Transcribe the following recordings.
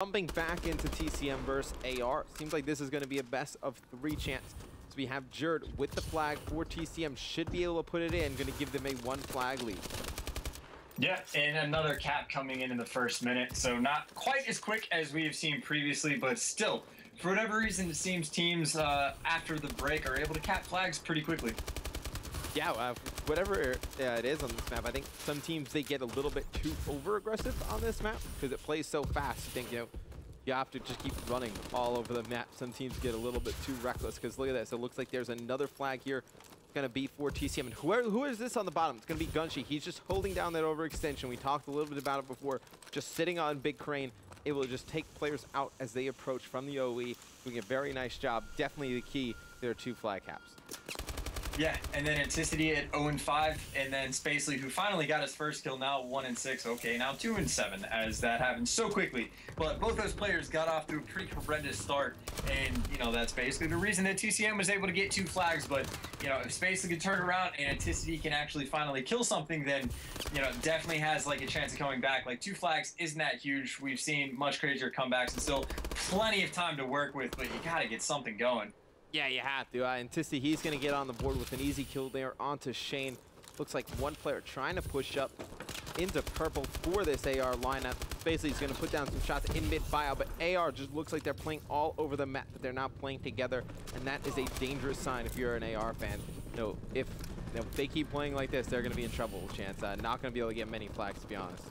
Jumping back into TCM versus AR, seems like this is going to be a best of 3 chance. So we have Jerd with the flag for TCM, should be able to put it in, going to give them a 1 flag lead. Yeah, and another cap coming in the first minute, so not quite as quick as we've seen previously, but still, for whatever reason, it seems teams after the break are able to cap flags pretty quickly. Yeah, whatever it is on this map, I think some teams, they get a little bit too over-aggressive on this map because it plays so fast. You think, you have to just keep running all over the map. Some teams get a little bit too reckless because look at this. It looks like there's another flag here. It's going to be for TCM. And who is this on the bottom? It's going to be Gunshi. He's just holding down that overextension. We talked a little bit about it before. Just sitting on Big Crane, able to just take players out as they approach from the OE. Doing a very nice job. Definitely the key. There are 2 flag caps. Yeah, and then Anticity at 0-5, and then Spacely, who finally got his first kill, now 1-6. Okay, now 2-7, as that happened so quickly. But both those players got off to a pretty horrendous start, and, that's basically the reason that TCM was able to get 2 flags. But, if Spacely can turn around and Anticity can actually finally kill something, then, definitely has, a chance of coming back. 2 flags isn't that huge. We've seen much crazier comebacks, and still plenty of time to work with, but you gotta get something going. Yeah, you have to. Anticity, he's going to get on the board with an easy kill there onto Shane. Looks like one player trying to push up into purple for this AR lineup. Basically, he's going to put down some shots in mid-bio, but AR just looks like they're playing all over the map, but they're not playing together, and that is a dangerous sign if you're an AR fan. If they keep playing like this, they're going to be in trouble, Chance. Not going to be able to get many flags, to be honest.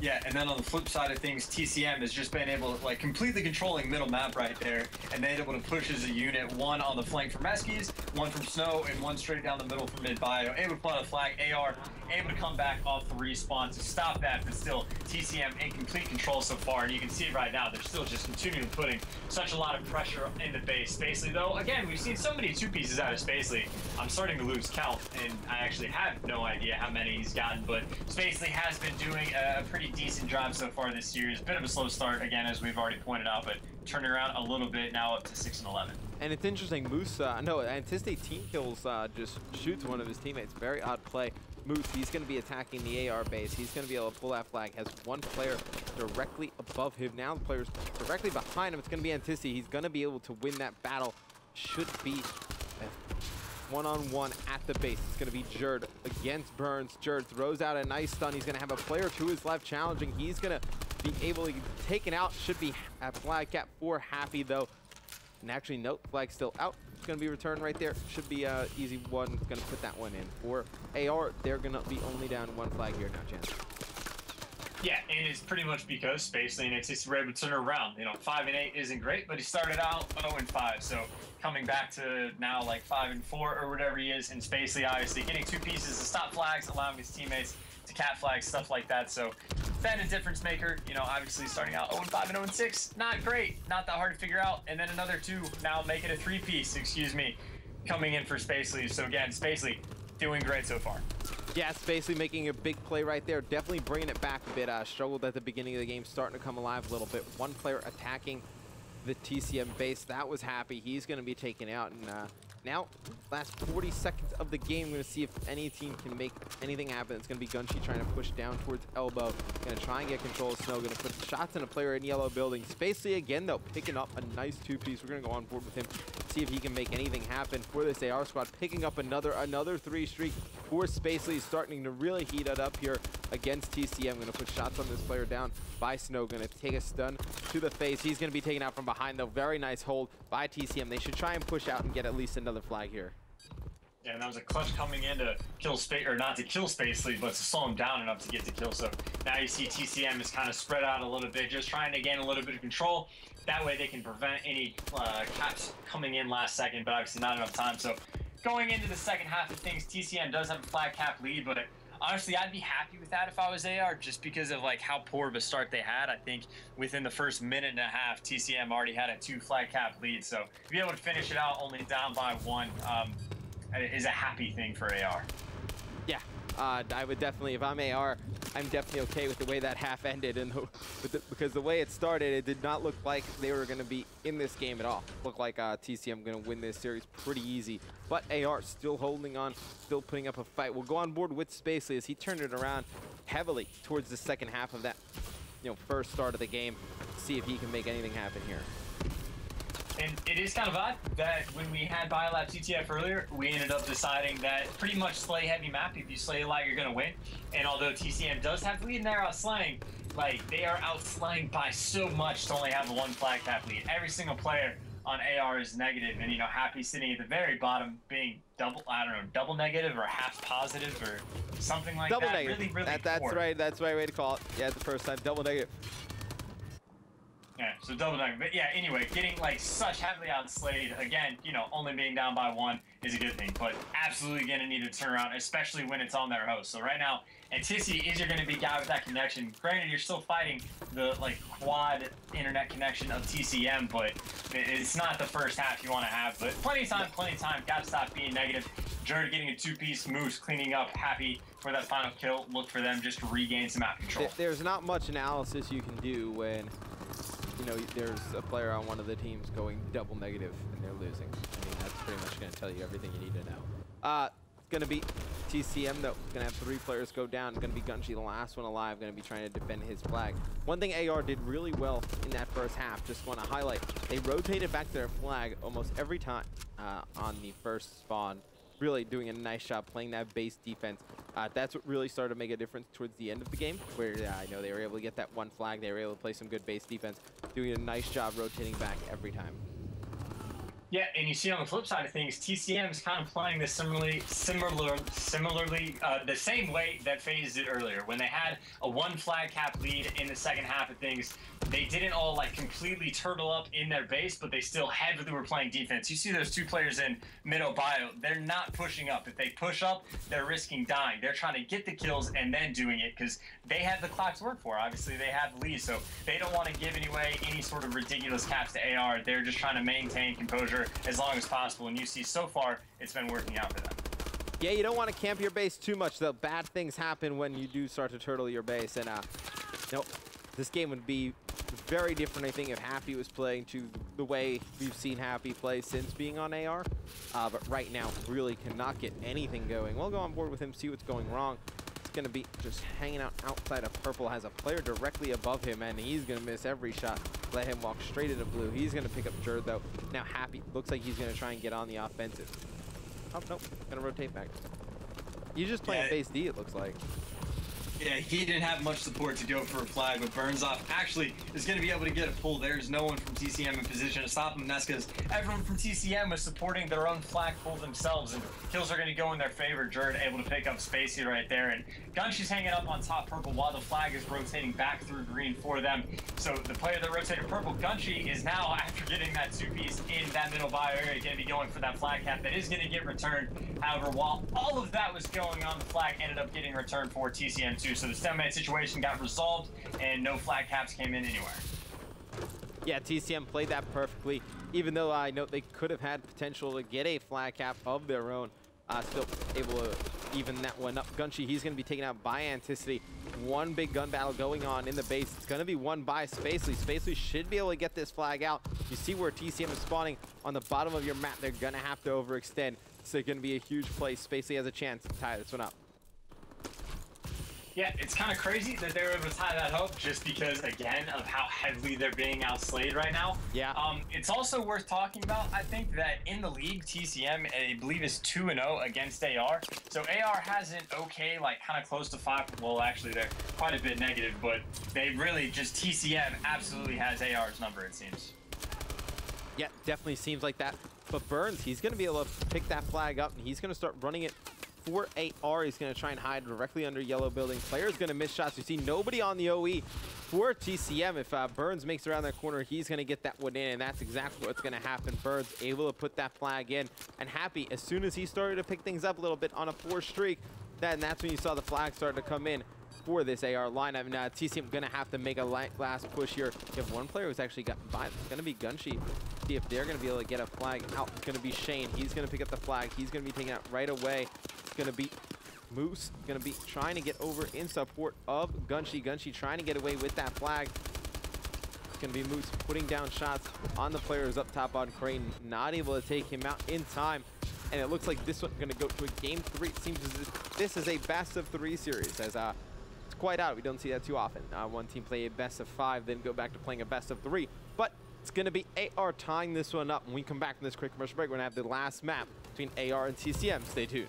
Yeah, and then on the flip side of things, TCM has just been able to, completely controlling middle map right there, and they're able to push as a unit, 1 on the flank from Eskies, 1 from Snow, and 1 straight down the middle from mid-bio. Able to put out a flag, AR able to come back off the respawn to stop that, but still, TCM in complete control so far, and you can see it right now, they're still just continuing putting such a lot of pressure in the base. Spacely, though, again, we've seen so many 2-pieces out of Spacely, I'm starting to lose count, and I actually have no idea how many he's gotten, but Spacely has been doing a pretty decent job so far this series. Bit of a slow start, again, as we've already pointed out, but turning around a little bit, now up to 6-11. And it's interesting, Moose, Anticity team kills just shoots one of his teammates. Very odd play. Moose, he's going to be attacking the AR base. He's going to be able to pull that flag. Has 1 player directly above him. Now the player's directly behind him. It's going to be Anticity. He's going to be able to win that battle. Should be one-on-one at the base. It's going to be Jerd against Burns. Jerd throws out a nice stun. He's going to have a player to his left challenging. He's going to be able to get taken out. Should be at flag cap for Happy, though. And actually, nope, flag still out. It's going to be returned right there. Should be an easy one. It's going to put that one in. For AR, they're going to be only down 1 flag here now, Chance. Yeah, and it's pretty much because Spacely and Anticity were able to turn around. 5-8 isn't great, but he started out 0-5, so coming back to now 5-4 or whatever he is, and Spacely obviously getting 2 pieces to stop flags, allowing his teammates to cap flags, stuff like that. So been a difference maker, obviously starting out 0-5 and 0-6, not great, not that hard to figure out. And then another 2, now make it a 3-piece, coming in for Spacely. So again, Spacely doing great so far. Yeah, Spacely making a big play right there. Definitely bringing it back a bit. Struggled at the beginning of the game, starting to come alive a little bit. 1 player attacking the TCM base. That was Happy. He's going to be taken out. And now, last 40 seconds of the game, we're going to see if any team can make anything happen. It's going to be Gunshi trying to push down towards Elbow. Going to try and get control of Snow. Going to put shots in a player in yellow building. Spacely again, though, picking up a nice 2-piece. We're going to go on board with him. See if he can make anything happen for this AR squad. Picking up another 3 streak for Spacely. Starting to really heat it up here against TCM. Going to put shots on this player down by Snow. Going to take a stun to the face. He's going to be taken out from behind, though. Very nice hold by TCM. They should try and push out and get at least another flag here. Yeah, and that was a clutch coming in to kill or not to kill Spacely, but to slow him down enough to get the kill. So now you see TCM is kind of spread out a little bit, just trying to gain a little bit of control. That way they can prevent any caps coming in last second, but obviously not enough time. So going into the second half of things, TCM does have a flag cap lead, but honestly, I'd be happy with that if I was AR, just because of how poor of a start they had. I think within the first minute and a half, TCM already had a 2 flag cap lead. So to be able to finish it out only down by 1 is a happy thing for AR. Yeah, I would definitely, if I'm AR, I'm definitely okay with the way that half ended, and because the way it started, it did not look like they were going to be in this game at all. Looked like TCM going to win this series pretty easy, but AR still holding on, still putting up a fight. We'll go on board with Spacely as he turned it around heavily towards the second half of that first start of the game, see if he can make anything happen here. And it is kind of odd that when we had Biolab TTF earlier, we ended up deciding that pretty much slay heavy map. If you slay a lot, you're going to win. And although TCM does have the lead and they're outslaying, like, they are outslaying by so much to only have a 1 flag cap lead. Every single player on AR is negative, and Happy sitting at the very bottom being double negative or half positive or something like double that. Negative. Really That's poor. right. That's the right way to call it. Yeah, it's the first time. Double negative. Yeah, so double negative. But yeah, anyway, getting like such heavily outslayed, again, only being down by 1 is a good thing, but absolutely gonna need to turn around, especially when it's on their host. So right now, Antici is you're gonna be guy with that connection. Granted, you're still fighting the quad internet connection of TCM, but it's not the first half you want to have. But plenty of time. Gotta stop being negative. Jerd getting a 2-piece, Moose cleaning up, Happy for that final kill. Look for them just to regain some map control. There's not much analysis you can do when there's a player on one of the teams going double negative and they're losing. I mean, that's pretty much going to tell you everything you need to know. It's going to be TCM, though. Going to have 3 players go down. Going to be Gunshi, the last one alive, going to be trying to defend his flag. One thing AR did really well in that first half, just want to highlight, they rotated back their flag almost every time on the first spawn. Really doing a nice job playing that base defense. That's what really started to make a difference towards the end of the game, where I know they were able to get that 1 flag. They were able to play some good base defense, doing a nice job rotating back every time. Yeah, and you see on the flip side of things, TCM is kind of playing this similarly the same way that FaZe did earlier. When they had a 1 flag cap lead in the second half of things, they didn't all completely turtle up in their base, but they still heavily were playing defense. You see those 2 players in middle bio, they're not pushing up. If they push up, they're risking dying. They're trying to get the kills and then doing it because they have the clock to work for. Obviously, they have the lead, so they don't want to give away any sort of ridiculous caps to AR. They're just trying to maintain composure as long as possible, and you see so far it's been working out for them. Yeah, you don't want to camp your base too much, though. Bad things happen when you do start to turtle your base, and this game would be very different, I think, if Happy was playing to the way we've seen Happy play since being on AR. But right now, really cannot get anything going. We'll go on board with him, see what's going wrong. It's going to be just hanging out outside of purple, has a player directly above him, and he's going to miss every shot. Let him walk straight into blue. He's going to pick up Jerd, though. Now Happy looks like he's going to try and get on the offensive. Oh, nope. Going to rotate back. He's just playing base D, it looks like. Yeah, he didn't have much support to go for a flag, but Burnsoff actually is going to be able to get a pull. There's no one from TCM in position to stop him. That's because everyone from TCM was supporting their own flag pull themselves, and kills are going to go in their favor. Jerd able to pick up Spacey right there, and Gunshi's hanging up on top purple while the flag is rotating back through green for them. So the player that rotated purple, Gunshi, is now, after getting that 2-piece in that middle bio area, going to be going for that flag cap that is going to get returned. However, while all of that was going on, the flag ended up getting returned for TCM2. So the 7-minute situation got resolved, and no flag caps came in anywhere. Yeah, TCM played that perfectly, even though I know they could have had potential to get a flag cap of their own. Still able to even that one up. Gunshi, he's going to be taken out by Anticity. One big gun battle going on in the base. It's going to be won by Spacely. Spacely should be able to get this flag out. You see where TCM is spawning on the bottom of your map. They're going to have to overextend. So it's going to be a huge play. Spacely has a chance to tie this one up. Yeah, it's kind of crazy that they were able to tie that up just because, again, of how heavily they're being outslayed right now. Yeah. It's also worth talking about, I think, that in the league, TCM, I believe, is 2-0 against AR. So AR has an okay, kind of close to 5. Well, actually, they're quite a bit negative, but they really just, TCM absolutely has AR's number, it seems. Yeah, definitely seems like that. But Burns, he's going to be able to pick that flag up, and he's going to start running it for AR. He's going to try and hide directly under yellow building. Player's going to miss shots. You see nobody on the OE for TCM. If Burns makes it around that corner, he's going to get that one in, and that's exactly what's going to happen. Burns able to put that flag in, and Happy, as soon as he started to pick things up a little bit on a 4 streak, that's when you saw the flag start to come in for this AR lineup. And TCM going to have to make a last push here. You have one player who's actually gotten by. It's going to be Gunshi. See if they're going to be able to get a flag out. It's going to be Shane. He's going to pick up the flag. He's going to be taken out right away. It's going to be Moose. Going to be trying to get over in support of Gunshi. Gunshi trying to get away with that flag. It's going to be Moose putting down shots on the players up top on Crane. Not able to take him out in time. And it looks like this one's going to go to a game 3. It seems as if this is a best of 3 series as quite out. We don't see that too often. One team play a best of 5, then go back to playing a best of 3. But it's going to be AR tying this one up. When we come back from this quick commercial break, we're going to have the last map between AR and TCM. Stay tuned.